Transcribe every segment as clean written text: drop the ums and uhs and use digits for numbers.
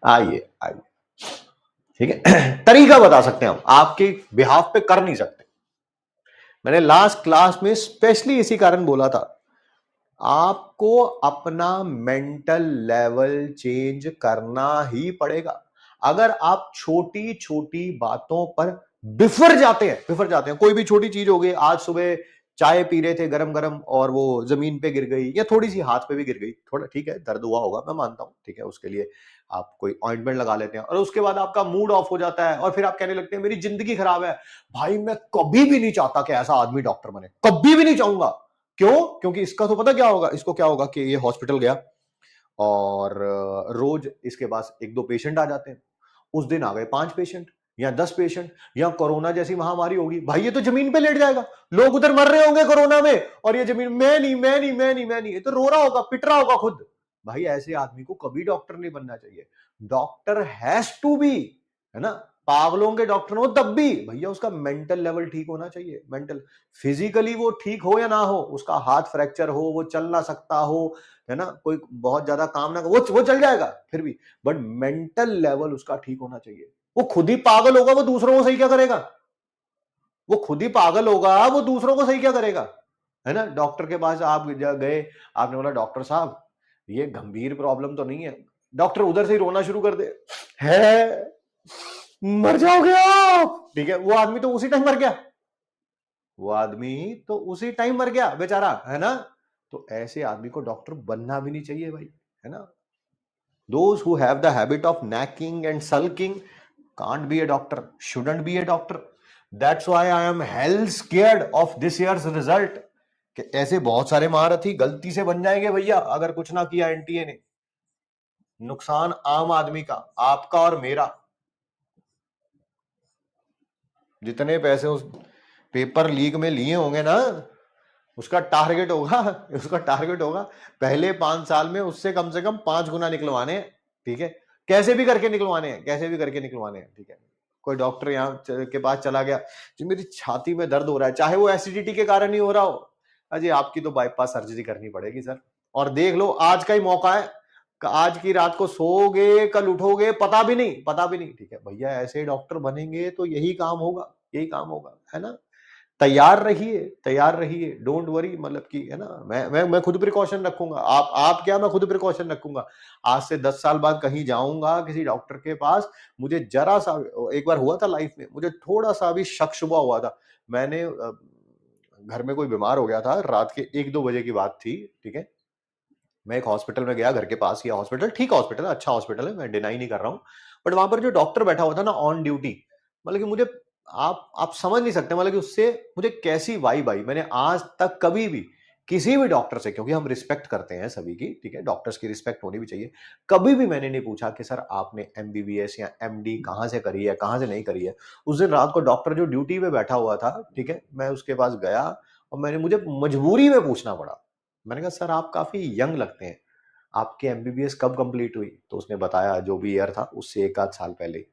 आइए आइए, ठीक है। तरीका बता सकते हैं हम, आपके बिहाफ पे कर नहीं सकते। मैंने लास्ट क्लास में स्पेशली इसी कारण बोला था, आपको अपना मेंटल लेवल चेंज करना ही पड़ेगा। अगर आप छोटी छोटी बातों पर बिफर जाते हैं, कोई भी छोटी चीज हो गई, आज सुबह चाय पी रहे थे गरम गरम और वो जमीन पे गिर गई, या थोड़ी सी हाथ पे भी गिर गई, थोड़ा ठीक है दर्द हुआ होगा, मैं मानता हूं, ठीक है, उसके लिए आप कोई ऑइंटमेंट लगा लेते हैं, और उसके बाद आपका मूड ऑफ हो जाता है और फिर आप कहने लगते हैं मेरी जिंदगी खराब है। भाई मैं कभी भी नहीं चाहता कि ऐसा आदमी डॉक्टर बने, कभी भी नहीं चाहूंगा। क्यों? क्योंकि इसका तो पता क्या होगा, इसको क्या होगा कि ये हॉस्पिटल गया और रोज इसके पास एक दो पेशेंट आ जाते हैं, उस दिन आ गए 5 पेशेंट या 10 पेशेंट, या कोरोना जैसी महामारी होगी, भाई ये तो जमीन पे लेट जाएगा, लोग उधर मर रहे होंगे कोरोना में, और ये जमीन मैं नहीं मैं नहीं मैं नहीं मैं नहीं, ये तो रो रहा होगा, पिट रहा होगा खुद। भाई ऐसे आदमी को कभी डॉक्टर नहीं बनना चाहिए। डॉक्टर हैज टू बी, है ना, पागलों के डॉक्टर हो तब भी भैया उसका मेंटल लेवल ठीक होना चाहिए। मेंटल, फिजिकली वो ठीक हो या ना हो, उसका हाथ फ्रैक्चर हो, वो चल ना सकता हो, है ना, कोई बहुत ज्यादा काम ना, वो चल जाएगा फिर भी, बट मेंटल लेवल उसका ठीक होना चाहिए। वो खुद ही पागल होगा, वो दूसरों को सही क्या करेगा? वो खुद ही पागल होगा, वो दूसरों को सही क्या करेगा? है ना, डॉक्टर के पास आप गए, आपने बोला डॉक्टर साहब ये गंभीर प्रॉब्लम तो नहीं है, डॉक्टर उधर से ही रोना शुरू कर दे, है मर जाओगे आप, ठीक है, वो आदमी तो उसी टाइम मर गया, वो आदमी तो उसी टाइम मर गया बेचारा, है ना। तो ऐसे आदमी को डॉक्टर बनना भी नहीं चाहिए भाई, है ना। Those who have the habit of nagging and sulking can't be a doctor, shouldn't be a doctor. That's why I am hell scared of this year's result. कि ऐसे बहुत सारे महारथी गलती से बन जाएंगे भैया, अगर कुछ ना किया एनटीए ने। नुकसान आम आदमी का, आपका और मेरा। जितने पैसे उस पेपर लीक में लिए होंगे ना, उसका टारगेट होगा, उसका टारगेट होगा पहले 5 साल में उससे कम से कम 5 गुना निकलवाने हैं, ठीक है, कैसे भी करके निकलवाने हैं, कैसे भी करके निकलवाने हैं, ठीक है। कोई डॉक्टर यहाँ के पास चला गया, जी मेरी छाती में दर्द हो रहा है, चाहे वो एसिडिटी के कारण ही हो रहा हो, अजी आपकी तो बाईपास सर्जरी करनी पड़ेगी सर, और देख लो आज का ही मौका है, आज की रात को सोओगे कल उठोगे पता भी नहीं, पता भी नहीं, ठीक है भैया, ऐसे डॉक्टर बनेंगे तो यही काम होगा, यही काम होगा, है ना। तैयार रहिए, तैयार रहिए, डोंट वरी, मतलब कि, है ना, मैं खुद प्रिकॉशन रखूंगा, आप क्या, मैं खुद प्रिकॉशन रखूंगा। आज से 10 साल बाद कहीं जाऊंगा किसी डॉक्टर के पास, मुझे जरा सा, एक बार हुआ था लाइफ में, मुझे थोड़ा सा भी शक शुबा हुआ था, मैंने घर में कोई बीमार हो गया था, रात के 1-2 बजे की बात थी, ठीक है, मैं एक हॉस्पिटल में गया, घर के पास ही हॉस्पिटल, ठीक हॉस्पिटल है, अच्छा हॉस्पिटल है, मैं डिनाई नहीं कर रहा हूँ, बट वहां पर जो डॉक्टर बैठा हुआ था ना ऑन ड्यूटी, मतलब कि मुझे, आप समझ नहीं सकते, मतलब कि उससे मुझे कैसी वाइब आई। मैंने आज तक कभी भी किसी भी डॉक्टर से, क्योंकि हम रिस्पेक्ट करते हैं सभी की, ठीक है, डॉक्टर्स की रिस्पेक्ट होनी भी चाहिए, कभी भी मैंने नहीं पूछा कि सर आपने एमबीबीएस या एमडी कहाँ से करी है, कहाँ से नहीं करी है। उस दिन रात को डॉक्टर जो ड्यूटी पे बैठा हुआ था, ठीक है, मैं उसके पास गया और मुझे मजबूरी में पूछना पड़ा, मैंने कहा सर आप काफी यंग लगते हैं, आपकी एमबीबीएस कब कंप्लीट हुई? तो उसने बताया जो भी ईयर था उससे 1 आध साल पहले।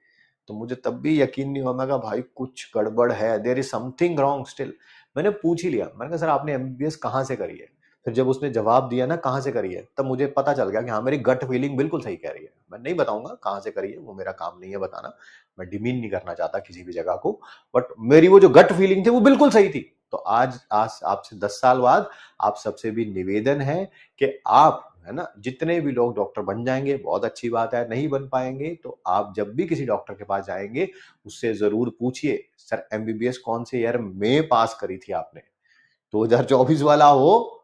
तो मुझे तब भी यकीन नहीं हुआ, मैं कहा भाई कुछ गड़बड़ है, there is something wrong still. मैंने पूछ ही लिया, मैंने कहा सर आपने एमबीबीएस कहाँ से करी है? फिर जब उसने जवाब दिया ना कहाँ से करी है, तब मुझे पता चल गया कि हाँ मेरी गट फीलिंग बिल्कुल सही कह रही है। मैं नहीं बताऊंगा कहाँ से करी है, वो मेरा काम नहीं है बताना, मैं डिमीन नहीं करना चाहता किसी भी जगह को, बट मेरी वो जो गट फीलिंग थी वो बिल्कुल सही थी। तो आज आज आपसे 10 साल बाद आप सबसे भी निवेदन है कि आप, है ना, जितने भी लोग डॉक्टर बन जाएंगे बहुत अच्छी बात है, नहीं बन पाएंगे तो आप जब भी किसी डॉक्टर के पास जाएंगे उससे जरूर पूछिए सर एमबीबीएस कौन से ईयर में पास करी थी आपने, 2024 वाला हो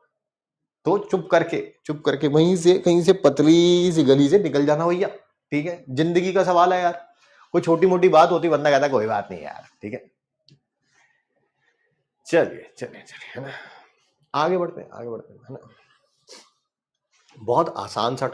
तो चुप करके वहीं से कहीं से पतली सी गली से निकल जाना भैया, ठीक है, जिंदगी का सवाल है यार, कोई छोटी मोटी बात होती बंदा कहता कोई बात नहीं यार, ठीक है। चलिए चलिए चलिए, है ना, आगे बढ़ते हैं, है ना, बहुत आसान सा